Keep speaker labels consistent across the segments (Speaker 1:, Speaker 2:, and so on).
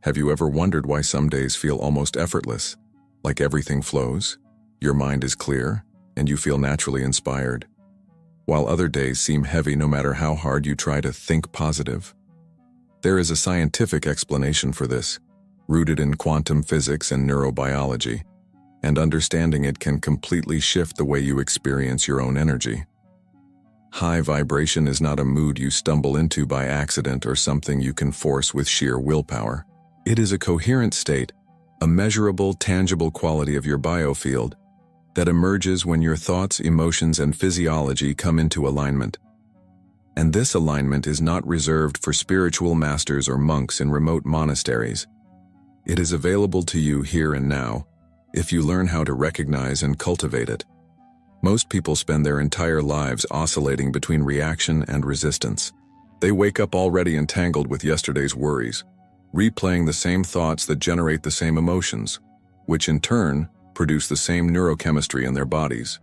Speaker 1: Have you ever wondered why some days feel almost effortless, like everything flows, your mind is clear, and you feel naturally inspired, while other days seem heavy no matter how hard you try to think positive? There is a scientific explanation for this, rooted in quantum physics and neurobiology, and understanding it can completely shift the way you experience your own energy. High vibration is not a mood you stumble into by accident or something you can force with sheer willpower. It is a coherent state, a measurable, tangible quality of your biofield that emerges when your thoughts, emotions, and physiology come into alignment. And this alignment is not reserved for spiritual masters or monks in remote monasteries. It is available to you here and now, if you learn how to recognize and cultivate it. Most people spend their entire lives oscillating between reaction and resistance. They wake up already entangled with yesterday's worries, replaying the same thoughts that generate the same emotions, which in turn produce the same neurochemistry in their bodies.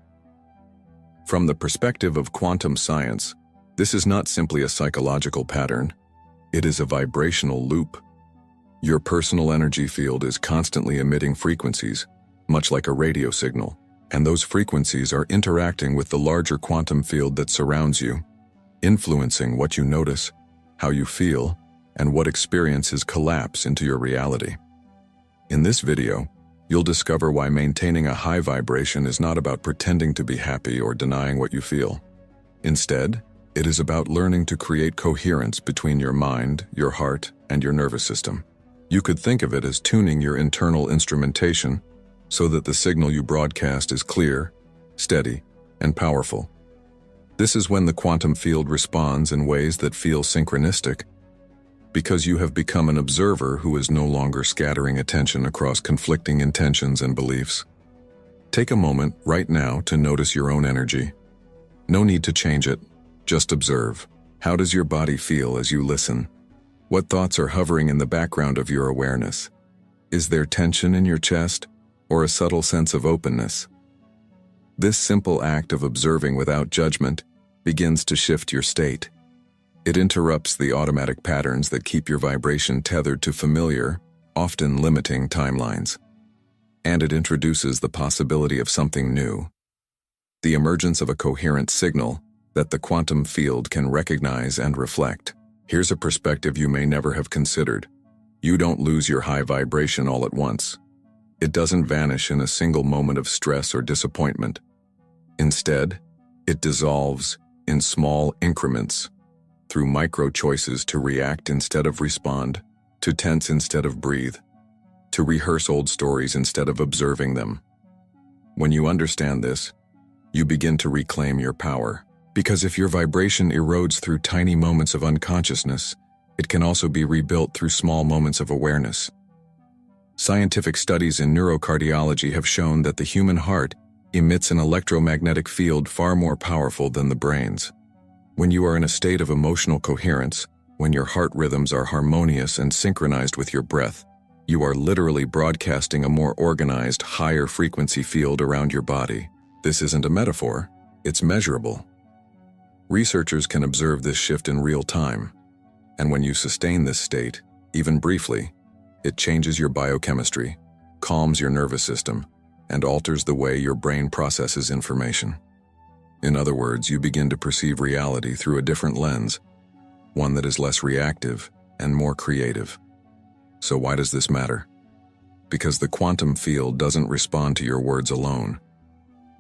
Speaker 1: From the perspective of quantum science, this is not simply a psychological pattern, it is a vibrational loop. Your personal energy field is constantly emitting frequencies, much like a radio signal, and those frequencies are interacting with the larger quantum field that surrounds you, influencing what you notice, how you feel, and what experiences collapse into your reality. In this video, you'll discover why maintaining a high vibration is not about pretending to be happy or denying what you feel. Instead, it is about learning to create coherence between your mind, your heart, and your nervous system. You could think of it as tuning your internal instrumentation so that the signal you broadcast is clear, steady, and powerful. This is when the quantum field responds in ways that feel synchronistic, because you have become an observer who is no longer scattering attention across conflicting intentions and beliefs. Take a moment right now to notice your own energy. No need to change it, just observe. How does your body feel as you listen? What thoughts are hovering in the background of your awareness? Is there tension in your chest, or a subtle sense of openness? This simple act of observing without judgment begins to shift your state. It interrupts the automatic patterns that keep your vibration tethered to familiar, often limiting timelines. And it introduces the possibility of something new. The emergence of a coherent signal that the quantum field can recognize and reflect. Here's a perspective you may never have considered. You don't lose your high vibration all at once. It doesn't vanish in a single moment of stress or disappointment. Instead, it dissolves in small increments, through micro-choices to react instead of respond, to tense instead of breathe, to rehearse old stories instead of observing them. When you understand this, you begin to reclaim your power. Because if your vibration erodes through tiny moments of unconsciousness, it can also be rebuilt through small moments of awareness. Scientific studies in neurocardiology have shown that the human heart emits an electromagnetic field far more powerful than the brain's. When you are in a state of emotional coherence, when your heart rhythms are harmonious and synchronized with your breath, you are literally broadcasting a more organized, higher frequency field around your body. This isn't a metaphor, it's measurable. Researchers can observe this shift in real time, and when you sustain this state, even briefly, it changes your biochemistry, calms your nervous system, and alters the way your brain processes information. In other words, you begin to perceive reality through a different lens, one that is less reactive and more creative. So why does this matter? Because the quantum field doesn't respond to your words alone.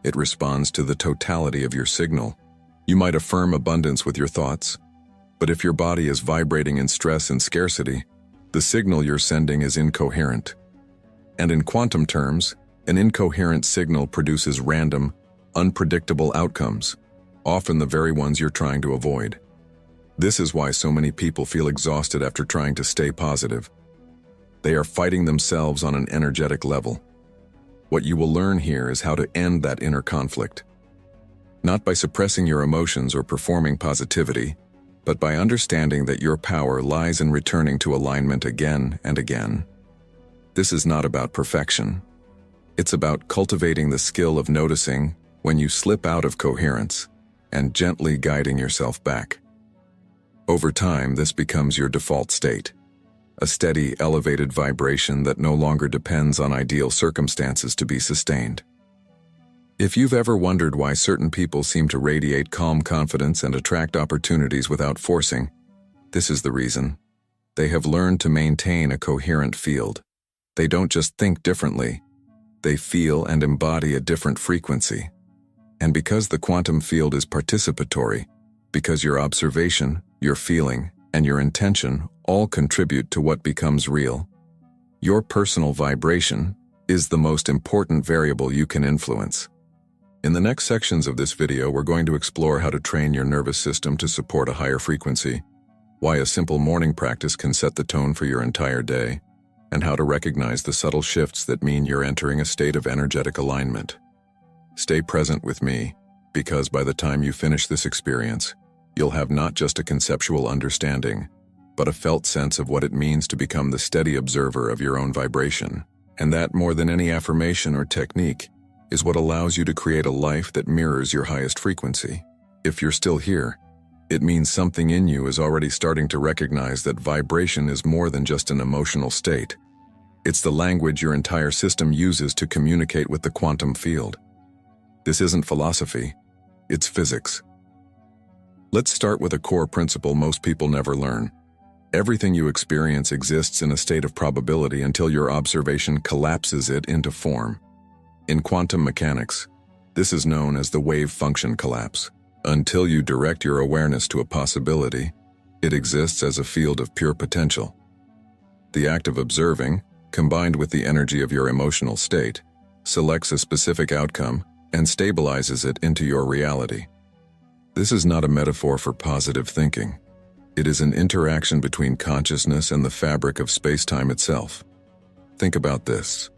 Speaker 1: It responds to the totality of your signal. You might affirm abundance with your thoughts, but if your body is vibrating in stress and scarcity, the signal you're sending is incoherent. And in quantum terms, an incoherent signal produces random, unpredictable outcomes, often the very ones you're trying to avoid. This is why so many people feel exhausted after trying to stay positive. They are fighting themselves on an energetic level. What you will learn here is how to end that inner conflict. Not by suppressing your emotions or performing positivity, but by understanding that your power lies in returning to alignment again and again. This is not about perfection. It's about cultivating the skill of noticing when you slip out of coherence and gently guiding yourself back. Over time, this becomes your default state, a steady, elevated vibration that no longer depends on ideal circumstances to be sustained. If you've ever wondered why certain people seem to radiate calm confidence and attract opportunities without forcing, this is the reason. They have learned to maintain a coherent field. They don't just think differently, they feel and embody a different frequency. And because the quantum field is participatory, because your observation, your feeling, and your intention all contribute to what becomes real, your personal vibration is the most important variable you can influence. In the next sections of this video, we're going to explore how to train your nervous system to support a higher frequency, why a simple morning practice can set the tone for your entire day, and how to recognize the subtle shifts that mean you're entering a state of energetic alignment. Stay present with me, because by the time you finish this experience, you'll have not just a conceptual understanding, but a felt sense of what it means to become the steady observer of your own vibration. And that, more than any affirmation or technique, is what allows you to create a life that mirrors your highest frequency. If you're still here, it means something in you is already starting to recognize that vibration is more than just an emotional state. It's the language your entire system uses to communicate with the quantum field. This isn't philosophy, it's physics. Let's start with a core principle most people never learn. Everything you experience exists in a state of probability until your observation collapses it into form. In quantum mechanics, this is known as the wave function collapse. Until you direct your awareness to a possibility, it exists as a field of pure potential. The act of observing, combined with the energy of your emotional state, selects a specific outcome and stabilizes it into your reality. This is not a metaphor for positive thinking. It is an interaction between consciousness and the fabric of space-time itself. Think about this.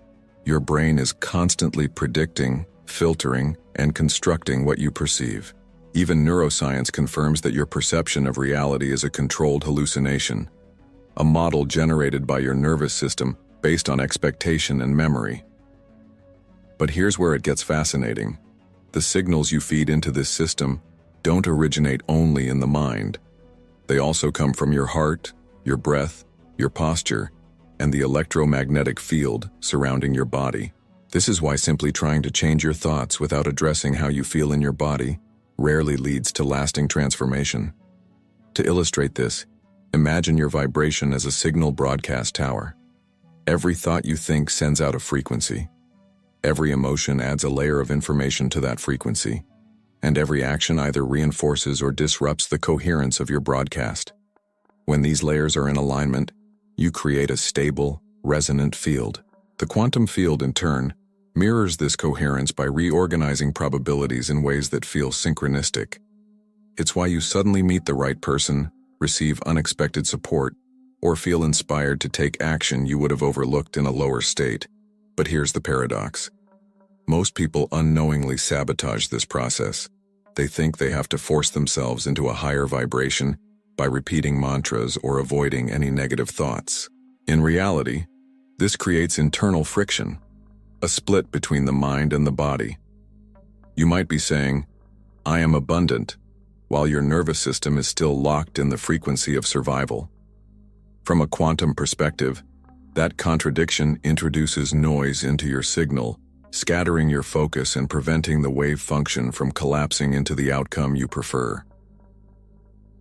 Speaker 1: Your brain is constantly predicting, filtering, and constructing what you perceive. Even neuroscience confirms that your perception of reality is a controlled hallucination, a model generated by your nervous system based on expectation and memory. But here's where it gets fascinating. The signals you feed into this system don't originate only in the mind. They also come from your heart, your breath, your posture, and the electromagnetic field surrounding your body. This is why simply trying to change your thoughts without addressing how you feel in your body rarely leads to lasting transformation. To illustrate this, imagine your vibration as a signal broadcast tower. Every thought you think sends out a frequency. Every emotion adds a layer of information to that frequency, and every action either reinforces or disrupts the coherence of your broadcast. When these layers are in alignment, you create a stable, resonant field. The quantum field, in turn, mirrors this coherence by reorganizing probabilities in ways that feel synchronistic. It's why you suddenly meet the right person, receive unexpected support, or feel inspired to take action you would have overlooked in a lower state. But here's the paradox. Most people unknowingly sabotage this process. They think they have to force themselves into a higher vibration by repeating mantras or avoiding any negative thoughts. In reality, this creates internal friction, a split between the mind and the body. You might be saying, "I am abundant," while your nervous system is still locked in the frequency of survival. From a quantum perspective, that contradiction introduces noise into your signal, scattering your focus and preventing the wave function from collapsing into the outcome you prefer.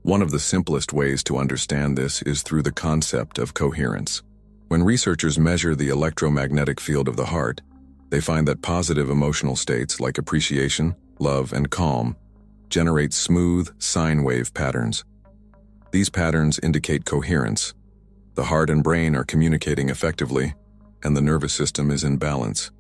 Speaker 1: One of the simplest ways to understand this is through the concept of coherence. When researchers measure the electromagnetic field of the heart, they find that positive emotional states like appreciation, love, and calm generate smooth sine wave patterns. These patterns indicate coherence. The heart and brain are communicating effectively, and the nervous system is in balance.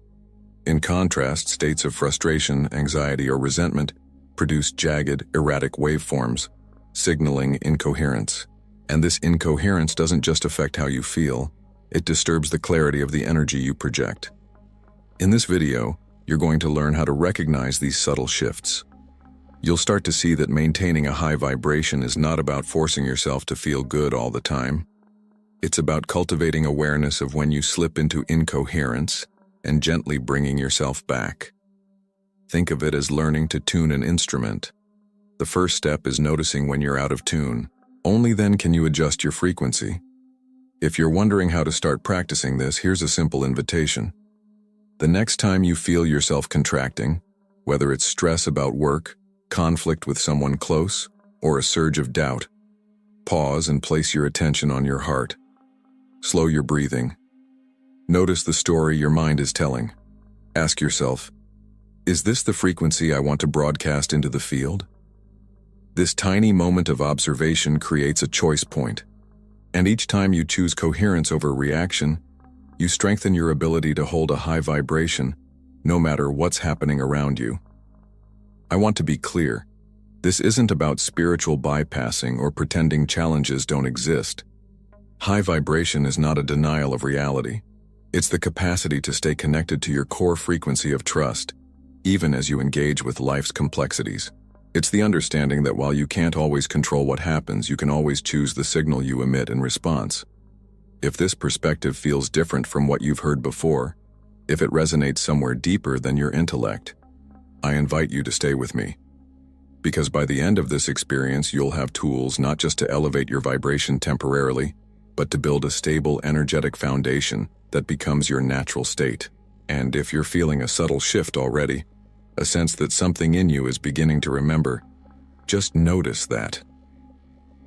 Speaker 1: In contrast, states of frustration, anxiety, or resentment produce jagged, erratic waveforms, signaling incoherence. And this incoherence doesn't just affect how you feel, it disturbs the clarity of the energy you project. In this video, you're going to learn how to recognize these subtle shifts. You'll start to see that maintaining a high vibration is not about forcing yourself to feel good all the time. It's about cultivating awareness of when you slip into incoherence and gently bringing yourself back. Think of it as learning to tune an instrument. The first step is noticing when you're out of tune. Only then can you adjust your frequency. If you're wondering how to start practicing this, here's a simple invitation. The next time you feel yourself contracting, whether it's stress about work, conflict with someone close, or a surge of doubt, pause and place your attention on your heart. Slow your breathing. Notice the story your mind is telling. Ask yourself, is this the frequency I want to broadcast into the field? This tiny moment of observation creates a choice point, and each time you choose coherence over reaction, you strengthen your ability to hold a high vibration, no matter what's happening around you. I want to be clear. This isn't about spiritual bypassing or pretending challenges don't exist. High vibration is not a denial of reality. It's the capacity to stay connected to your core frequency of trust, even as you engage with life's complexities. It's the understanding that while you can't always control what happens, you can always choose the signal you emit in response. If this perspective feels different from what you've heard before, if it resonates somewhere deeper than your intellect, I invite you to stay with me. Because by the end of this experience, you'll have tools not just to elevate your vibration temporarily, but to build a stable, energetic foundation that becomes your natural state. And if you're feeling a subtle shift already, a sense that something in you is beginning to remember, just notice that.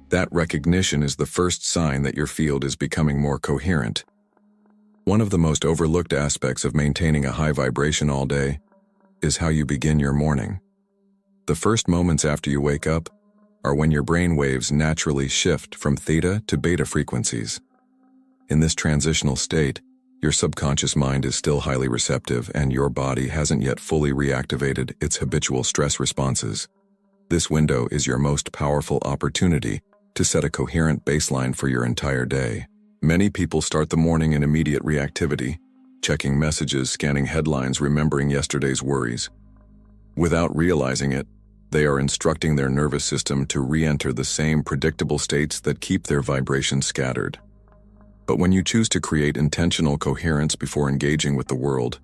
Speaker 1: That recognition is the first sign that your field is becoming more coherent. One of the most overlooked aspects of maintaining a high vibration all day is how you begin your morning. The first moments after you wake up are when your brain waves naturally shift from theta to beta frequencies. In this transitional state, your subconscious mind is still highly receptive and your body hasn't yet fully reactivated its habitual stress responses. This window is your most powerful opportunity to set a coherent baseline for your entire day. Many people start the morning in immediate reactivity, checking messages, scanning headlines, remembering yesterday's worries. Without realizing it, they are instructing their nervous system to re-enter the same predictable states that keep their vibrations scattered. But when you choose to create intentional coherence before engaging with the world,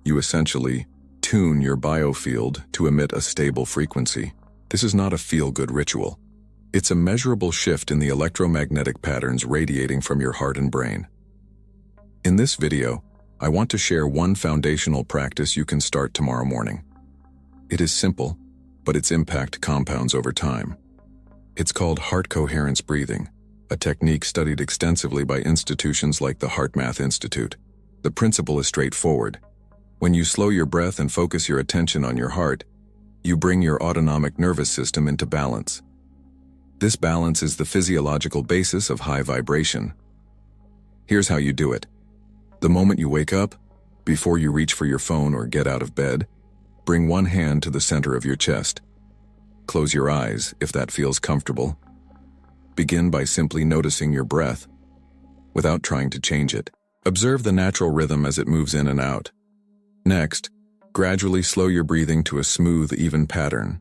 Speaker 1: you essentially tune your biofield to emit a stable frequency. This is not a feel-good ritual. It's a measurable shift in the electromagnetic patterns radiating from your heart and brain. In this video, I want to share one foundational practice you can start tomorrow morning. It is simple, but its impact compounds over time. It's called heart coherence breathing, a technique studied extensively by institutions like the HeartMath Institute. The principle is straightforward. When you slow your breath and focus your attention on your heart, you bring your autonomic nervous system into balance. This balance is the physiological basis of high vibration. Here's how you do it. The moment you wake up, before you reach for your phone or get out of bed, bring one hand to the center of your chest. Close your eyes if that feels comfortable. Begin by simply noticing your breath, without trying to change it. Observe the natural rhythm as it moves in and out. Next, gradually slow your breathing to a smooth, even pattern.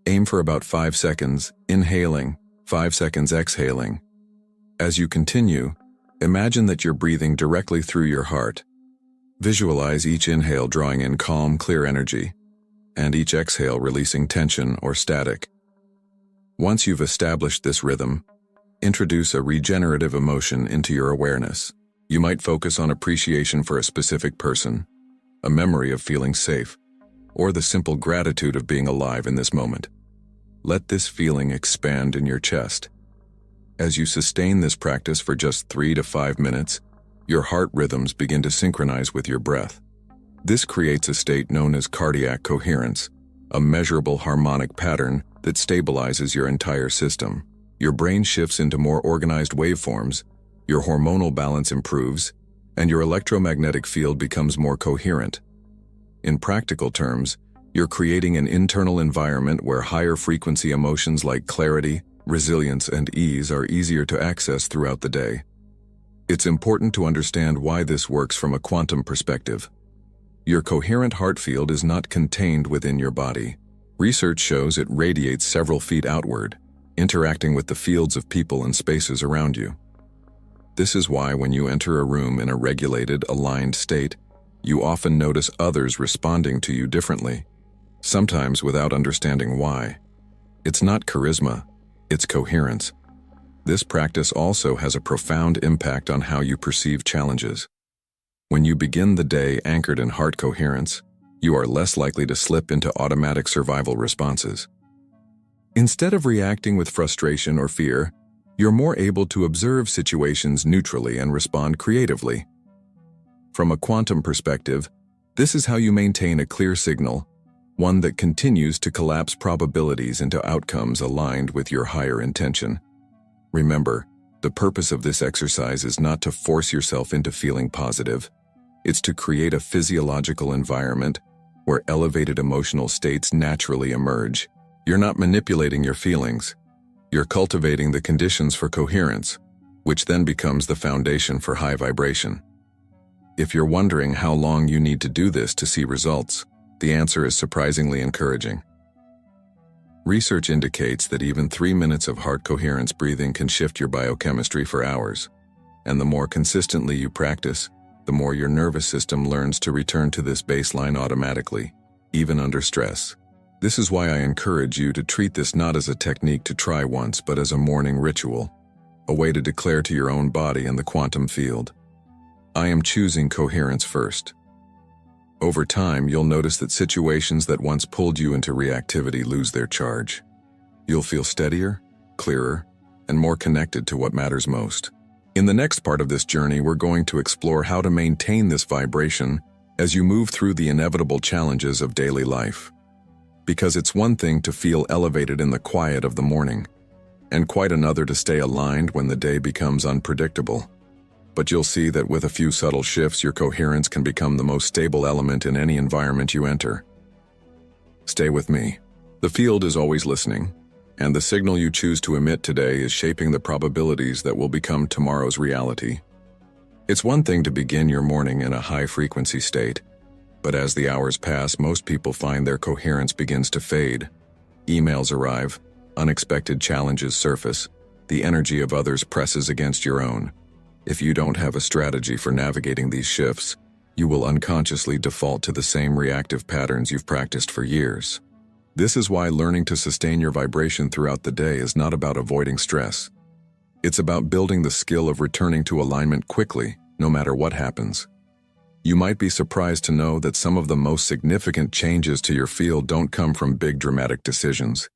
Speaker 1: Aim for about 5 seconds, inhaling, 5 seconds exhaling. As you continue, imagine that you're breathing directly through your heart. Visualize each inhale drawing in calm, clear energy, and each exhale releasing tension or static. Once you've established this rhythm, introduce a regenerative emotion into your awareness. You might focus on appreciation for a specific person, a memory of feeling safe, or the simple gratitude of being alive in this moment. Let this feeling expand in your chest. As you sustain this practice for just 3 to 5 minutes, your heart rhythms begin to synchronize with your breath. This creates a state known as cardiac coherence, a measurable harmonic pattern that stabilizes your entire system. Your brain shifts into more organized waveforms, your hormonal balance improves, and your electromagnetic field becomes more coherent. In practical terms, you're creating an internal environment where higher frequency emotions like clarity, resilience, and ease are easier to access throughout the day. It's important to understand why this works from a quantum perspective. Your coherent heart field is not contained within your body. Research shows it radiates several feet outward, interacting with the fields of people and spaces around you. This is why when you enter a room in a regulated, aligned state, you often notice others responding to you differently, sometimes without understanding why. It's not charisma, it's coherence. This practice also has a profound impact on how you perceive challenges. When you begin the day anchored in heart coherence, you are less likely to slip into automatic survival responses. Instead of reacting with frustration or fear, you're more able to observe situations neutrally and respond creatively. From a quantum perspective, this is how you maintain a clear signal, one that continues to collapse probabilities into outcomes aligned with your higher intention. Remember, the purpose of this exercise is not to force yourself into feeling positive. It's to create a physiological environment where elevated emotional states naturally emerge. You're not manipulating your feelings. You're cultivating the conditions for coherence, which then becomes the foundation for high vibration. If you're wondering how long you need to do this to see results, the answer is surprisingly encouraging. Research indicates that even 3 minutes of heart coherence breathing can shift your biochemistry for hours. And the more consistently you practice, the more your nervous system learns to return to this baseline automatically, even under stress. This is why I encourage you to treat this not as a technique to try once, but as a morning ritual, a way to declare to your own body and the quantum field, I am choosing coherence first. Over time, you'll notice that situations that once pulled you into reactivity lose their charge. You'll feel steadier, clearer, and more connected to what matters most. In the next part of this journey, we're going to explore how to maintain this vibration as you move through the inevitable challenges of daily life. Because it's one thing to feel elevated in the quiet of the morning, and quite another to stay aligned when the day becomes unpredictable. But you'll see that with a few subtle shifts, your coherence can become the most stable element in any environment you enter. Stay with me. The field is always listening, and the signal you choose to emit today is shaping the probabilities that will become tomorrow's reality. It's one thing to begin your morning in a high-frequency state, but as the hours pass, most people find their coherence begins to fade. Emails arrive, unexpected challenges surface, the energy of others presses against your own. If you don't have a strategy for navigating these shifts, you will unconsciously default to the same reactive patterns you've practiced for years. This is why learning to sustain your vibration throughout the day is not about avoiding stress. It's about building the skill of returning to alignment quickly, no matter what happens. You might be surprised to know that some of the most significant changes to your field don't come from big dramatic decisions,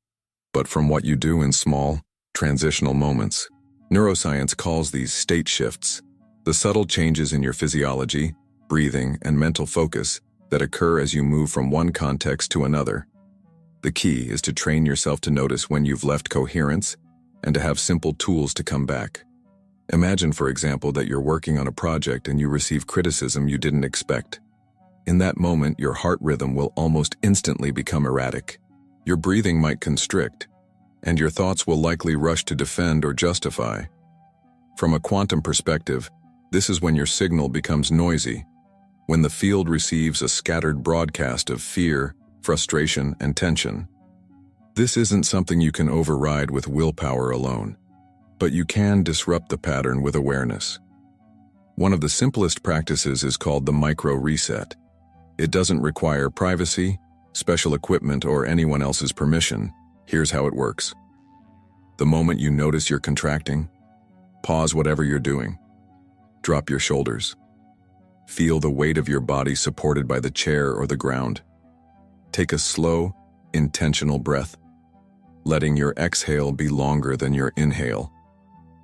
Speaker 1: but from what you do in small, transitional moments. Neuroscience calls these state shifts, the subtle changes in your physiology, breathing, and mental focus that occur as you move from one context to another. The key is to train yourself to notice when you've left coherence and to have simple tools to come back. Imagine, for example, that you're working on a project and you receive criticism you didn't expect. In that moment, your heart rhythm will almost instantly become erratic. Your breathing might constrict, and your thoughts will likely rush to defend or justify. From a quantum perspective, this is when your signal becomes noisy, when the field receives a scattered broadcast of fear, frustration, and tension. This isn't something you can override with willpower alone, but you can disrupt the pattern with awareness. One of the simplest practices is called the micro reset. It doesn't require privacy, special equipment, or anyone else's permission. Here's how it works. The moment you notice you're contracting, pause whatever you're doing. Drop your shoulders. Feel the weight of your body supported by the chair or the ground. Take a slow, intentional breath, letting your exhale be longer than your inhale.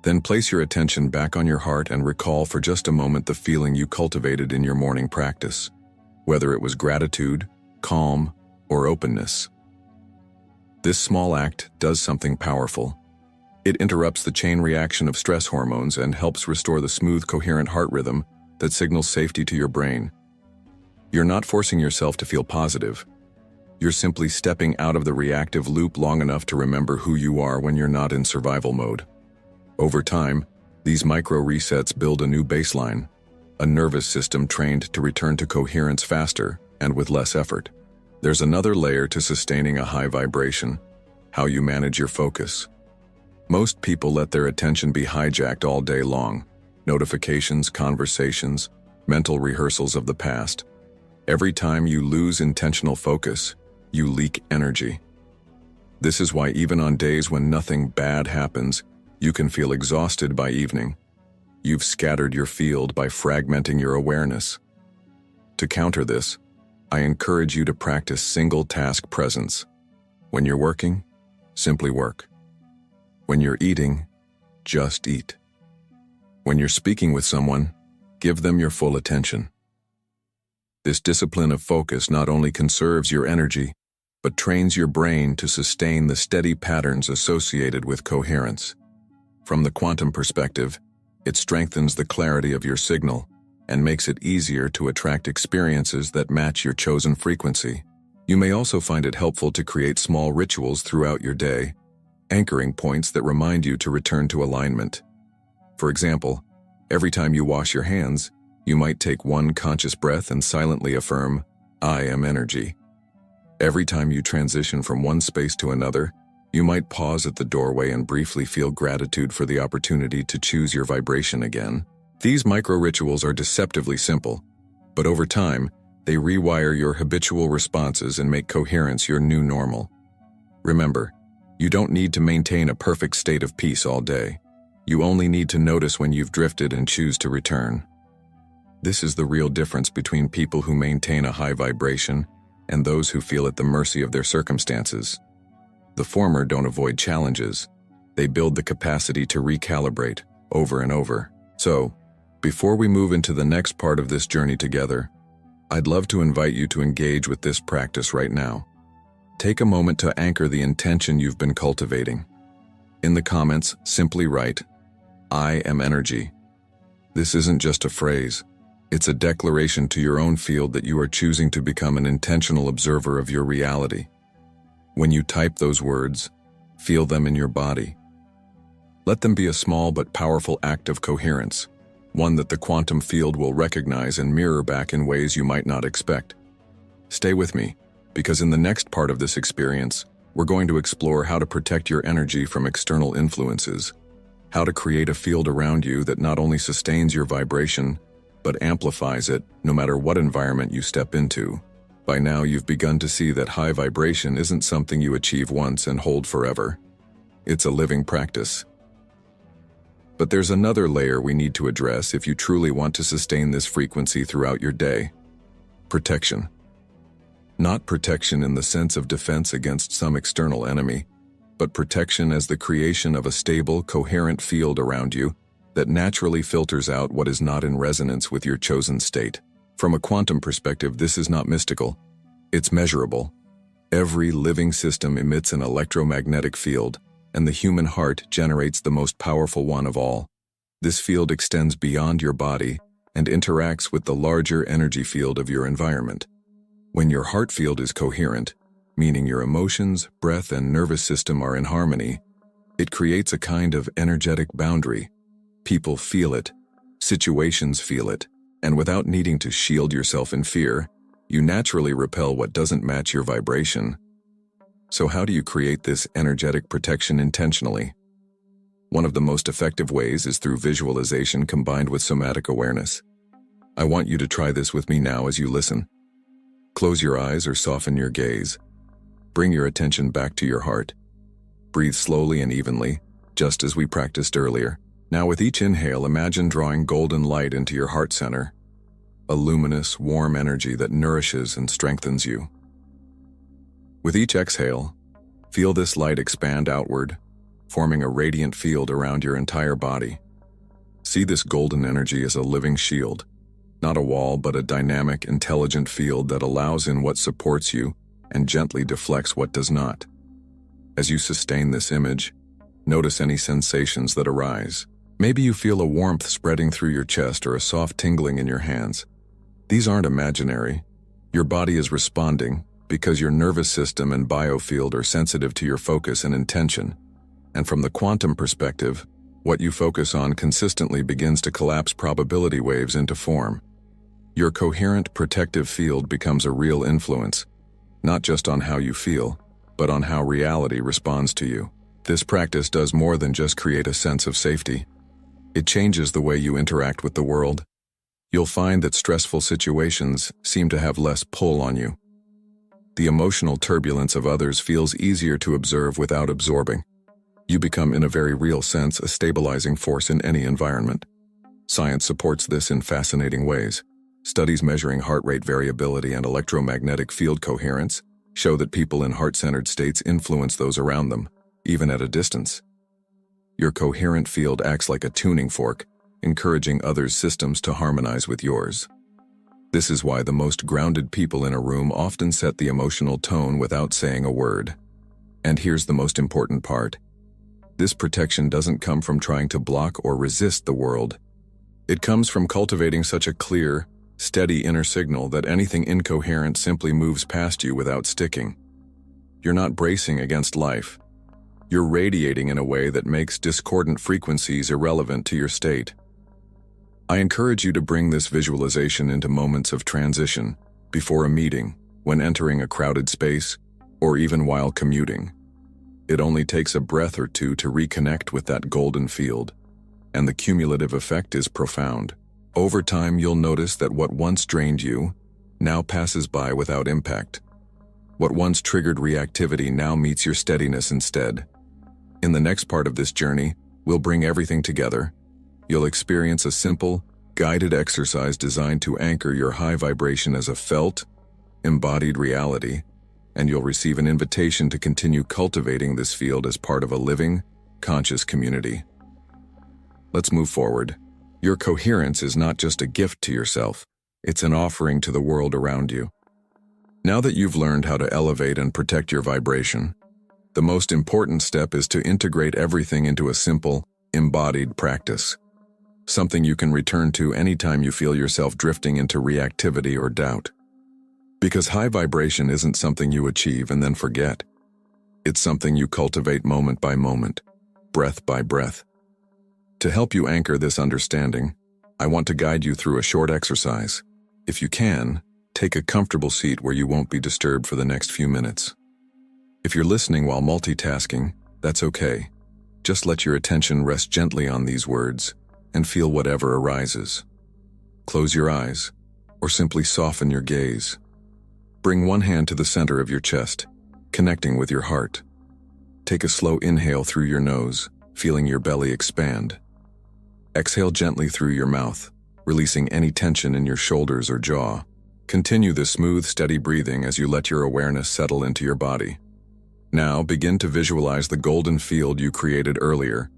Speaker 1: Then place your attention back on your heart and recall for just a moment the feeling you cultivated in your morning practice, whether it was gratitude, calm, or openness. This small act does something powerful. It interrupts the chain reaction of stress hormones and helps restore the smooth, coherent heart rhythm that signals safety to your brain. You're not forcing yourself to feel positive. You're simply stepping out of the reactive loop long enough to remember who you are when you're not in survival mode. Over time, these micro resets build a new baseline, a nervous system trained to return to coherence faster and with less effort. There's another layer to sustaining a high vibration: how you manage your focus. Most people let their attention be hijacked all day long. Notifications, conversations, mental rehearsals of the past. Every time you lose intentional focus, you leak energy. This is why even on days when nothing bad happens, You can feel exhausted by evening. You've scattered your field by fragmenting your awareness. To counter this, I encourage you to practice single-task presence. When you're working, simply work. When you're eating, just eat. When you're speaking with someone, give them your full attention. This discipline of focus not only conserves your energy, but trains your brain to sustain the steady patterns associated with coherence. From the quantum perspective, it strengthens the clarity of your signal and makes it easier to attract experiences that match your chosen frequency. You may also find it helpful to create small rituals throughout your day, anchoring points that remind you to return to alignment. For example, every time you wash your hands, you might take one conscious breath and silently affirm, "I am energy." Every time you transition from one space to another, you might pause at the doorway and briefly feel gratitude for the opportunity to choose your vibration again. These micro-rituals are deceptively simple, but over time, they rewire your habitual responses and make coherence your new normal. Remember, you don't need to maintain a perfect state of peace all day. You only need to notice when you've drifted and choose to return. This is the real difference between people who maintain a high vibration and those who feel at the mercy of their circumstances. The former don't avoid challenges. They build the capacity to recalibrate over and over. So, before we move into the next part of this journey together, I'd love to invite you to engage with this practice right now. Take a moment to anchor the intention you've been cultivating. In the comments, simply write, "I am energy." This isn't just a phrase. It's a declaration to your own field that you are choosing to become an intentional observer of your reality. When you type those words, feel them in your body. Let them be a small but powerful act of coherence, one that the quantum field will recognize and mirror back in ways you might not expect. Stay with me, because in the next part of this experience, we're going to explore how to protect your energy from external influences, how to create a field around you that not only sustains your vibration, but amplifies it no matter what environment you step into. By now, you've begun to see that high vibration isn't something you achieve once and hold forever. It's a living practice. But there's another layer we need to address if you truly want to sustain this frequency throughout your day. Protection. Not protection in the sense of defense against some external enemy, but protection as the creation of a stable, coherent field around you that naturally filters out what is not in resonance with your chosen state. From a quantum perspective, this is not mystical. It's measurable. Every living system emits an electromagnetic field, and the human heart generates the most powerful one of all. This field extends beyond your body and interacts with the larger energy field of your environment. When your heart field is coherent, meaning your emotions, breath, and nervous system are in harmony, it creates a kind of energetic boundary. People feel it, situations feel it, and without needing to shield yourself in fear, you naturally repel what doesn't match your vibration. So how do you create this energetic protection intentionally? One of the most effective ways is through visualization combined with somatic awareness. I want you to try this with me now as you listen. Close your eyes or soften your gaze. Bring your attention back to your heart. Breathe slowly and evenly, just as we practiced earlier. Now with each inhale, imagine drawing golden light into your heart center, a luminous, warm energy that nourishes and strengthens you. With each exhale, feel this light expand outward, forming a radiant field around your entire body. See this golden energy as a living shield, not a wall but a dynamic, intelligent field that allows in what supports you and gently deflects what does not. As you sustain this image, notice any sensations that arise. Maybe you feel a warmth spreading through your chest or a soft tingling in your hands. These aren't imaginary. Your body is responding because your nervous system and biofield are sensitive to your focus and intention. And from the quantum perspective, what you focus on consistently begins to collapse probability waves into form. Your coherent protective field becomes a real influence, not just on how you feel, but on how reality responds to you. This practice does more than just create a sense of safety. It changes the way you interact with the world. You'll find that stressful situations seem to have less pull on you. The emotional turbulence of others feels easier to observe without absorbing. You become, in a very real sense, a stabilizing force in any environment. Science supports this in fascinating ways. Studies measuring heart rate variability and electromagnetic field coherence show that people in heart-centered states influence those around them, even at a distance. Your coherent field acts like a tuning fork, encouraging others' systems to harmonize with yours. This is why the most grounded people in a room often set the emotional tone without saying a word. And here's the most important part. This protection doesn't come from trying to block or resist the world. It comes from cultivating such a clear, steady inner signal that anything incoherent simply moves past you without sticking. You're not bracing against life. You're radiating in a way that makes discordant frequencies irrelevant to your state. I encourage you to bring this visualization into moments of transition, before a meeting, when entering a crowded space, or even while commuting. It only takes a breath or two to reconnect with that golden field, and the cumulative effect is profound. Over time, you'll notice that what once drained you now passes by without impact. What once triggered reactivity now meets your steadiness instead. In the next part of this journey, we'll bring everything together. You'll experience a simple, guided exercise designed to anchor your high vibration as a felt, embodied reality, and you'll receive an invitation to continue cultivating this field as part of a living, conscious community. Let's move forward. Your coherence is not just a gift to yourself, it's an offering to the world around you. Now that you've learned how to elevate and protect your vibration, the most important step is to integrate everything into a simple, embodied practice. Something you can return to anytime you feel yourself drifting into reactivity or doubt. Because high vibration isn't something you achieve and then forget. It's something you cultivate moment by moment, breath by breath. To help you anchor this understanding, I want to guide you through a short exercise. If you can, take a comfortable seat where you won't be disturbed for the next few minutes. If you're listening while multitasking, that's okay. Just let your attention rest gently on these words and feel whatever arises. Close your eyes, or simply soften your gaze. Bring one hand to the center of your chest, connecting with your heart. Take a slow inhale through your nose, feeling your belly expand. Exhale gently through your mouth, releasing any tension in your shoulders or jaw. Continue this smooth, steady breathing as you let your awareness settle into your body. Now begin to visualize the golden field you created earlier,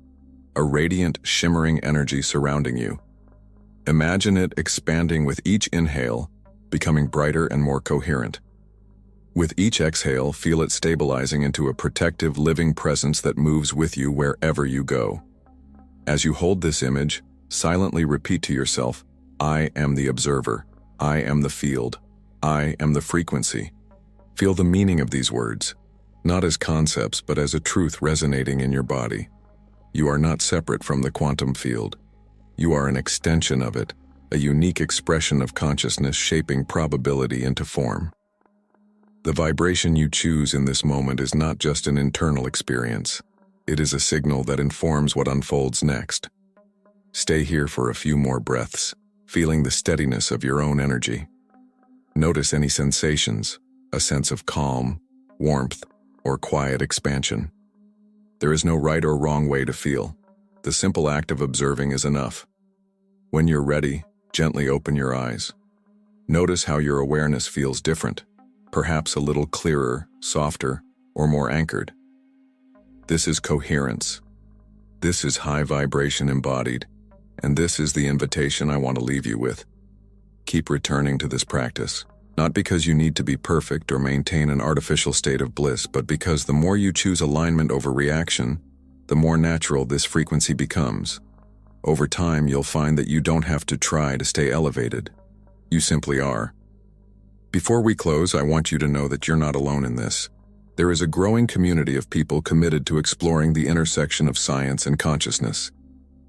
Speaker 1: a radiant, shimmering energy surrounding you. Imagine it expanding with each inhale, becoming brighter and more coherent. With each exhale, feel it stabilizing into a protective, living presence that moves with you wherever you go. As you hold this image, silently repeat to yourself, I am the observer, I am the field, I am the frequency. Feel the meaning of these words, not as concepts but as a truth resonating in your body. You are not separate from the quantum field. You are an extension of it, a unique expression of consciousness shaping probability into form. The vibration you choose in this moment is not just an internal experience. It is a signal that informs what unfolds next. Stay here for a few more breaths, feeling the steadiness of your own energy. Notice any sensations, a sense of calm, warmth, or quiet expansion. There is no right or wrong way to feel. The simple act of observing is enough. When you're ready, gently open your eyes. Notice how your awareness feels different, perhaps a little clearer, softer, or more anchored. This is coherence. This is high vibration embodied, and this is the invitation I want to leave you with. Keep returning to this practice, not because you need to be perfect or maintain an artificial state of bliss, but because the more you choose alignment over reaction, the more natural this frequency becomes. Over time, you'll find that you don't have to try to stay elevated. You simply are. Before we close, I want you to know that you're not alone in this. There is a growing community of people committed to exploring the intersection of science and consciousness.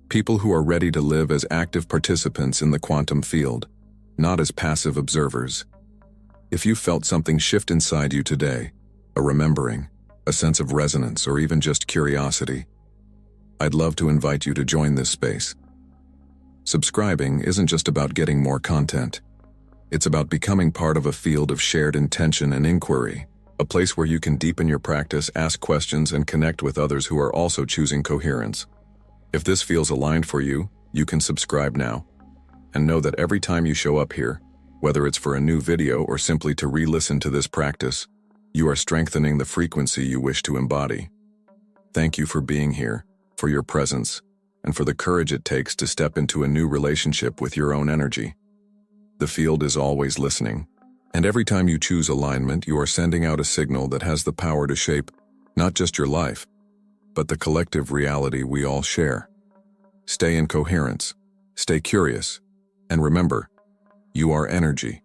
Speaker 1: People who are ready to live as active participants in the quantum field, not as passive observers. If you felt something shift inside you today, a remembering, a sense of resonance, or even just curiosity, I'd love to invite you to join this space. Subscribing isn't just about getting more content. It's about becoming part of a field of shared intention and inquiry. a place where you can deepen your practice, ask questions, and connect with others who are also choosing coherence. If this feels aligned for you, you can subscribe now. And know that every time you show up here, whether it's for a new video or simply to re-listen to this practice, you are strengthening the frequency you wish to embody. Thank you for being here, for your presence, and for the courage it takes to step into a new relationship with your own energy. The field is always listening, and every time you choose alignment, you are sending out a signal that has the power to shape not just your life, but the collective reality we all share. Stay in coherence, stay curious, and remember, you are energy.